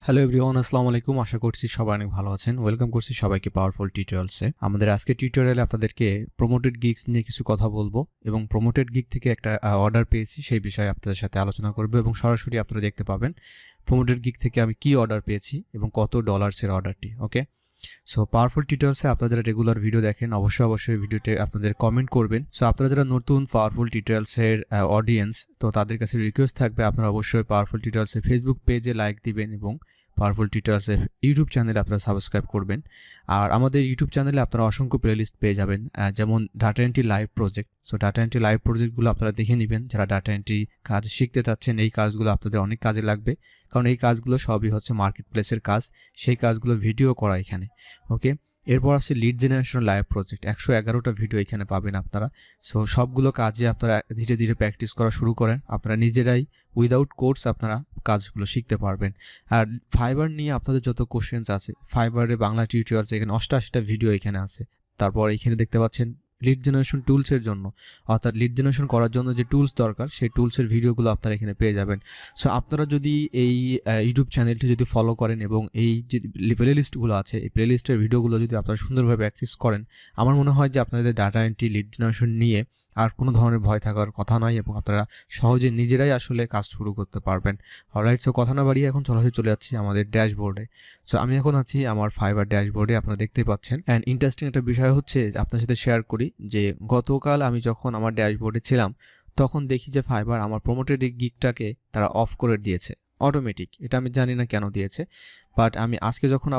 Hello everyone, আসসালামু আলাইকুম। আশা করছি সবাই অনেক ভালো আছেন। ওয়েলকাম করছি সবাইকে পাওয়ারফুল টিউটোরিয়ালসে। আমাদের আজকের টিউটোরিয়ালে আপনাদেরকে প্রমোটেড গিগস নিয়ে কিছু কথা বলবো এবং প্রমোটেড গিগ থেকে একটা অর্ডার পেয়েছি সেই বিষয়ে আপনাদের সাথে আলোচনা করব এবং সরাসরি আপনারা দেখতে পাবেন প্রমোটেড গিগ থেকে আমি কি অর্ডার পেয়েছি এবং কত ডলার্সের অর্ডারটি। ওকে, সো পাওয়ারফুল টিউটোরিয়ালসে আপনারা যারা রেগুলার ভিডিও দেখেন অবশ্যই ভিডিওতে আপনাদের কমেন্ট করবেন। সো আপনারা যারা নতুন পাওয়ারফুল টিউটোরিয়ালসের অডিয়েন্স, তো তাদের কাছে রিকোয়েস্ট থাকবে আপনারা অবশ্যই পাওয়ারফুল টিউটোরিয়ালসের ফেসবুক পেজে লাইক দিবেন এবং পাওয়ারফুল টিউটোরিয়ালসের ইউটিউব চ্যানেলে আপনারা সাবস্ক্রাইব করবেন। আর আমাদের ইউটিউব চ্যানেলে আপনারা অসংখ্য প্লেলিস্ট পেয়ে যাবেন, যেমন data entry live project. So data entry live প্রজেক্টগুলো আপনারা দেখে নেবেন। যারা ডাটা এন্ট্রি কাজ শিখতে চাচ্ছেন, এই কাজগুলো আপনাদের অনেক কাজে লাগবে, কারণ এই কাজগুলো সবই হচ্ছে মার্কেট প্লেসের কাজ। সেই কাজগুলো ভিডিও করা এখানে। ওকে, এরপর আছে লিড জেনারেশন লাইভ প্রজেক্ট। 111টা ভিডিও এখানে পাবেন আপনারা। সো সবগুলো কাজে আপনারা ধীরে ধীরে প্র্যাকটিস করা শুরু করেন, আপনারা নিজেরাই উইদাউট কোর্স আপনারা কাজগুলো শিখতে পারবেন। আর ফাইবার নিয়ে আপনাদের যত কোশ্চেন্স আছে, ফাইবারে বাংলা টিউটোরিয়ালস এখানে 88টা ভিডিও এখানে আছে। তারপর এখানে দেখতে পাচ্ছেন লিড জেনারেশন টুলসের জন্য, অর্থাৎ লিড জেনারেশন করার জন্য যে টুলস দরকার সেই টুলসের ভিডিওগুলো আপনারা এখানে পেয়ে যাবেন। সো আপনারা যদি এই ইউটিউব চ্যানেলটি যদি ফলো করেন এবং এই যে প্লে লিস্টগুলো আছে এই প্লে লিস্টের ভিডিওগুলো যদি আপনারা সুন্দরভাবে প্র্যাকটিস করেন, আমার মনে হয় যে আপনাদের ডাটা এন্ট্রি লিড জেনারেশন নিয়ে আর কোনো ধরনের ভয় থাকার কথা নয় এবং আপনারা সহজে নিজেরাই আসলে কাজ শুরু করতে পারবেন। অলরাইট, সো কথা না বাড়িয়ে এখন সরাসরি চলে যাচ্ছি আমাদের ড্যাশবোর্ডে। সো আমি এখন আছি আমার ফাইবার ড্যাশবোর্ডে, আপনারা দেখতে পাচ্ছেন। অ্যান্ড ইন্টারেস্টিং একটা বিষয় হচ্ছে আপনার সাথে শেয়ার করি যে গতকাল আমি যখন আমার ড্যাশবোর্ডে ছিলাম তখন দেখি যে ফাইবার আমার প্রমোটেড গিগটাকে তারা অফ করে দিয়েছে অটোমেটিক। এটা আমি জানি না কেন দিয়েছে, বাট আমি আজকে যখন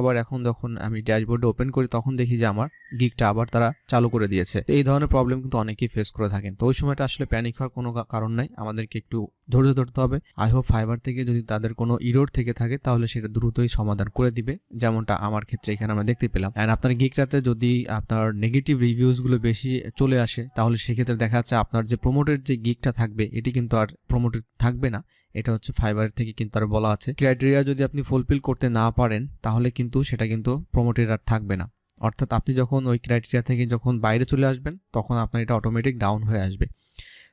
আমি ড্যাশবোর্ডে ওপেন করি তখন দেখি যে আমার গিগটা আবার তারা চালু করে দিয়েছে। এই ধরনের প্রবলেম কিন্তু অনেকেই ফেস করে থাকেন। তো ওই সময়টা আসলে প্যানিক হওয়ার কোনো কারণ নাই, আমাদেরকে একটু ধৈর্য ধরতে হবে। আই হোপ ফাইবার থেকে যদি তাদের কোনো ইরোর থেকে থাকে তাহলে সেটা দ্রুতই সমাধান করে দিবে, যেমনটা আমার ক্ষেত্রে এখানে আমরা দেখতে পেলাম। অ্যান্ড আপনার গিগটাতে যদি আপনার নেগেটিভ রিভিউজগুলো বেশি চলে আসে তাহলে সেক্ষেত্রে দেখা যাচ্ছে আপনার যে প্রমোটেড যে গিগটা থাকবে এটি কিন্তু আর প্রমোটেড থাকবে না। এটা হচ্ছে ফাইবার থেকে কিন্তু আর বলা আছে ক্রাইটেরিয়া যদি আপনি ফুলফিল করতে না পারেন তাহলে কিন্তু সেটা কিন্তু প্রমোটেড আর থাকবে না। অর্থাৎ আপনি যখন ওই ক্রাইটেরিয়া থেকে যখন বাইরে চলে আসবেন তখন আপনার এটা অটোমেটিক ডাউন হয়ে আসবে।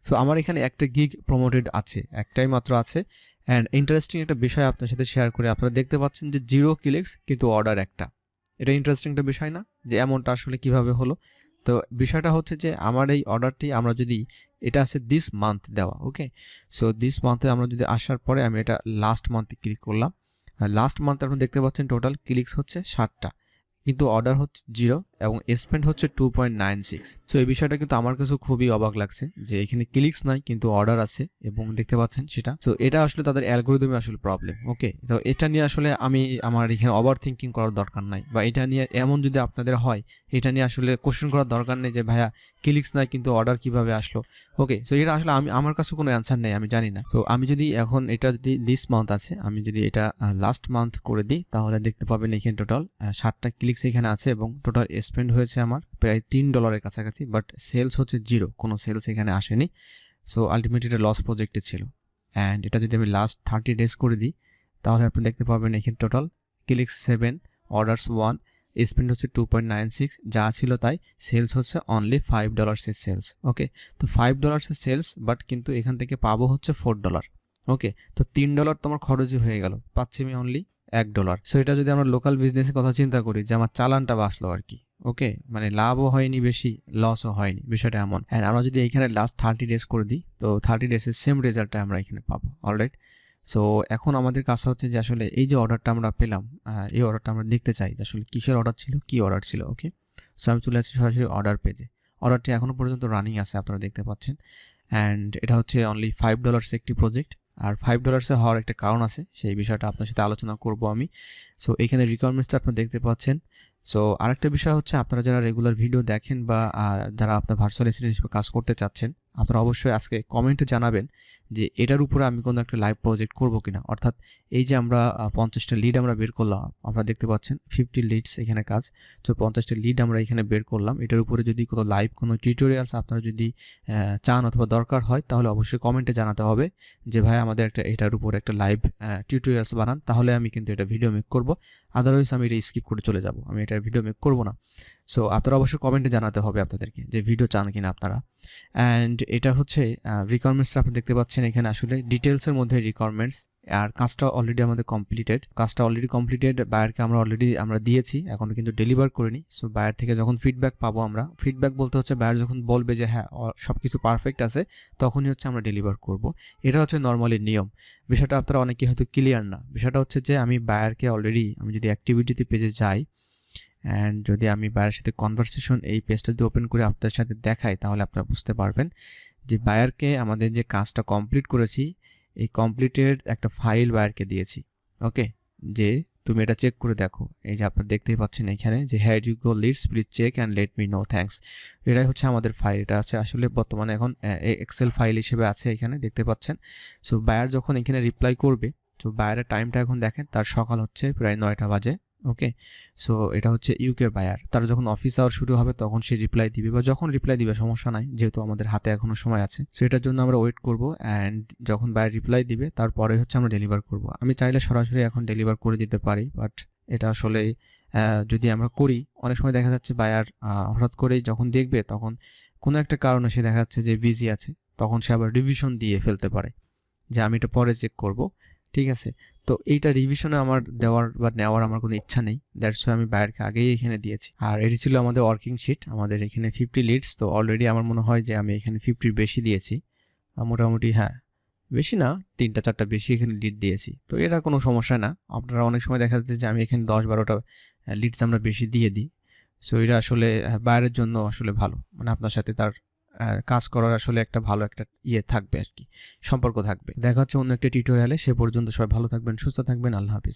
সো আমার এখানে একটা গিগ প্রমোটেড আছে, একটাই মাত্র আছে। অ্যান্ড ইন্টারেস্টিং একটা বিষয় আপনার সাথে শেয়ার করে, আপনারা দেখতে পাচ্ছেন যে 0 ক্লিকস কিন্তু অর্ডার একটা। এটা ইন্টারেস্টিং একটা বিষয় না যে এমনটা আসলে কিভাবে হলো? তো বিষয়টা হচ্ছে যে আমার এই অর্ডারটি আমরা যদি এটা আছে দিস মান্থ দেওয়া। ওকে, সো দিস মান্থে আমরা যদি আসার পরে আমি এটা লাস্ট মান্থে ক্লিক করলাম। লাস্ট মান্থে আপনারা দেখতে পাচ্ছেন টোটাল ক্লিকস হচ্ছে 60টা, কিন্তু অর্ডার হচ্ছে 0 এবং স্পেন্ড হচ্ছে 2.96। সো এই বিষয়টা কিন্তু আমার কাছে খুবই অবাক লাগছে যে এখানে ক্লিকস নাই কিন্তু অর্ডার আছে এবং দেখতে পাচ্ছেন সেটা। সো এটা আসলে তাদের অ্যালগরিদমে আসলে প্রবলেম। ওকে, তো এটা নিয়ে আসলে আমার এখানে ওভার থিঙ্কিং করার দরকার নাই, বা এটা নিয়ে এমন যদি আপনাদের হয় এটা নিয়ে আসলে কোশ্চেন করার দরকার নেই যে ভাইয়া ক্লিকস নাই কিন্তু অর্ডার কিভাবে আসলো। ওকে, সো এটা আসলে আমার কাছে কোনো অ্যান্সার নেই, আমি জানি না। তো আমি যদি এখন এটা যদি দিস মান্থ আছে আমি যদি এটা লাস্ট মান্থ করে দিই তাহলে দেখতে পাবেন এখানে টোটাল 60টা ক্লিকস এখানে আছে এবং টোটাল স্পেন্ড হয়েছে আমার প্রায় $3 কাছাকাছি, বাট সেলস হচ্ছে 0, কোনো সেলস এখানে আসেনি। সো আলটিমেটলি এটা লস প্রজেক্টে ছিল। অ্যান্ড এটা যদি আমি লাস্ট 30 ডেজ করে দিই তাহলে আপনি দেখতে পাবেন এখানে টোটাল ক্লিকস 7, অর্ডার্স 1, স্পেন্ড হচ্ছে 2.96, যা ছিল তাই। সেলস হচ্ছে অনলি $5 সেলস। ওকে, তো $5 সেলস, বাট কিন্তু এখান থেকে পাবো হচ্ছে $4। ওকে, তো $3 তোমার খরচই হয়ে গেল, পাচ্ছি আমি অনলি $1। সো এটা যদি আমরা লোকাল বিজনেসের কথা চিন্তা করি যে আমার চালানটা বাঁচলো আর কি। ওকে, মানে লাভও হয়নি বেশি, লসও হয়নি, বিষয়টা এমন। হ্যাঁ, আমরা যদি এখানে লাস্ট 30 ডেজ করে দিই তো 30 ডেজের সেম রেজাল্টটা আমরা এখানে পাবো। অলরাইট, সো এখন আমাদের কাজ হচ্ছে যে আসলে এই যে অর্ডারটা আমরা পেলাম এই অর্ডারটা আমরা দেখতে চাই যে আসলে কিসের অর্ডার ছিল, কি অর্ডার ছিল। ওকে, সো আমি চলে আসছি সরাসরি অর্ডার পেজে। অর্ডারটি এখনও পর্যন্ত রানিং আছে আপনারা দেখতে পাচ্ছেন। অ্যান্ড এটা হচ্ছে অনলি $5 একটি প্রজেক্ট। আর $5 হওয়ার একটা কারণ আছে, সেই বিষয়টা আপনার সাথে আলোচনা করব আমি। সো এখানে রিকোয়ারমেন্টসটা আপনারা দেখতে পাচ্ছেন। সো আরেকটা বিষয় হচ্ছে আপনারা যারা রেগুলার ভিডিও দেখেন বা যারা আপনার ভার্চুয়াল অ্যাসিস্ট্যান্ট হিসেবে কাজ করতে চাচ্ছেন আপনারা অবশ্যই আজকে কমেন্টে জানাবেন যে এটার উপরে আমি কোনো একটা লাইভ প্রজেক্ট করবো কিনা। অর্থাৎ এই যে আমরা 50টা লিড আমরা বের করলাম, আপনারা দেখতে পাচ্ছেন 50 লিডস এখানে কাজ। তো 50টা লিড আমরা এখানে বের করলাম, এটার উপরে যদি কোনো লাইভ কোনো টিউটোরিয়ালস আপনারা যদি চান অথবা দরকার হয় তাহলে অবশ্যই কমেন্টে জানাতে হবে যে ভাই আমাদের এটার উপরে একটা লাইভ টিউটোরিয়ালস বানান, তাহলে আমি কিন্তু এটা ভিডিও মেক করবো। আদারওয়াইজ আমি এটা স্কিপ করে চলে যাব, আমি এটা ভিডিও মেক করবো না। সো আপনারা অবশ্যই কমেন্টে জানাতে হবে আপনাদেরকে যে ভিডিও চান কিনা আপনারা। অ্যান্ড এটা হচ্ছে রিকোয়ারমেন্টসটা আপনি দেখতে পাচ্ছেন এখানে আসলে ডিটেলসের মধ্যে রিকোয়ারমেন্টস আর কাজটা অলরেডি আমাদের কমপ্লিটেড বায়ারকে আমরা দিয়েছি, এখনো কিন্তু ডেলিভার করিনি। সো বায়ার থেকে যখন ফিডব্যাক পাবো, আমরা ফিডব্যাক বলতে হচ্ছে বায়ার যখন বলবে যে হ্যাঁ সবকিছু পারফেক্ট আছে, তখনই হচ্ছে আমরা ডেলিভার করব। এটা হচ্ছে নর্মালি নিয়ম। বিষয়টা আপনারা অনেকে হয়তো ক্লিয়ার না। বিষয়টা হচ্ছে যে আমি বায়ারকে আমি যদি অ্যাক্টিভিটিতে পেজে যাই অ্যান্ড যদি আমি বায়ারের সাথে কনভারসেশন এই পেজটা যদি ওপেন করে আপনাদের সাথে দেখাই, তাহলে আপনারা বুঝতে পারবেন যে বায়ারকে আমাদের যে কাজটা কমপ্লিট করেছি, এই কমপ্লিটের একটা ফাইল বায়ারকে দিয়েছি। ওকে, যে তুমি এটা চেক করে দেখো। এই যে আপনারা দেখতেই পাচ্ছেন এখানে যে had you go leads please check and let me know thanks. এটাই হচ্ছে আমাদের ফাইল। এটা আছে আসলে বর্তমানে এখন এক্সেল ফাইল হিসেবে আছে, এখানে দেখতে পাচ্ছেন। সো বায়ার যখন এখানে রিপ্লাই করবে, তো বায়ারের টাইমটা এখন দেখেন, তার সকাল হচ্ছে প্রায় 9টা বাজে। ওকে, সো এটা হচ্ছে ইউকে বায়ার। তার যখন অফিস আওয়ার শুরু হবে তখন সে রিপ্লাই দিবে, বা যখন রিপ্লাই দিবে সমস্যা নাই, যেহেতু আমাদের হাতে এখনো সময় আছে। সো এটার জন্য আমরা ওয়েট করব, অ্যান্ড যখন বায়ার রিপ্লাই দিবে তারপরে হচ্ছে আমরা ডেলিভার করব। আমি চাইলে সরাসরি এখন ডেলিভার করে দিতে পারি, বাট এটা আসলে যদি আমরা করি, অনেক সময় দেখা যাচ্ছে বায়ার হঠাৎ করেই যখন দেখবে, তখন কোনো একটা কারণে সে দেখা যাচ্ছে যে বিজি আছে, তখন সে আবার রিভিশন দিয়ে ফেলতে পারে যে আমি এটা পরে চেক করব। ঠিক আছে, তো এইটা রিভিশনে আমার দেওয়ার বা নেওয়ার আমার কোনো ইচ্ছা নেই, দ্যাটস ওয়াই আমি বায়ারকে আগেই এখানে দিয়েছি। আর এটি ছিল আমাদের ওয়ার্কিং শিট, আমাদের এখানে 50 লিডস। তো অলরেডি আমার মনে হয় যে আমি এখানে 50 বেশি দিয়েছি, মোটামুটি হ্যাঁ বেশি না, 3-4টা বেশি এখানে লিড দিয়েছি। তো এটা কোনো সমস্যা না। আপনারা অনেক সময় দেখা যাচ্ছে যে আমি এখানে 10-12টা লিডস আমরা বেশি দিয়ে দিই। সো এটা আসলে বায়ারের জন্য আসলে ভালো, মানে আপনার সাথে তার কাজ করার আসলে একটা ভালো একটা থাকবে আর কি, সম্পর্ক থাকবে। দেখা হচ্ছে অন্য একটা টিউটোরিয়ালে। সে পর্যন্ত সবাই ভালো থাকবেন, সুস্থ থাকবেন। আল্লাহ হাফিজ।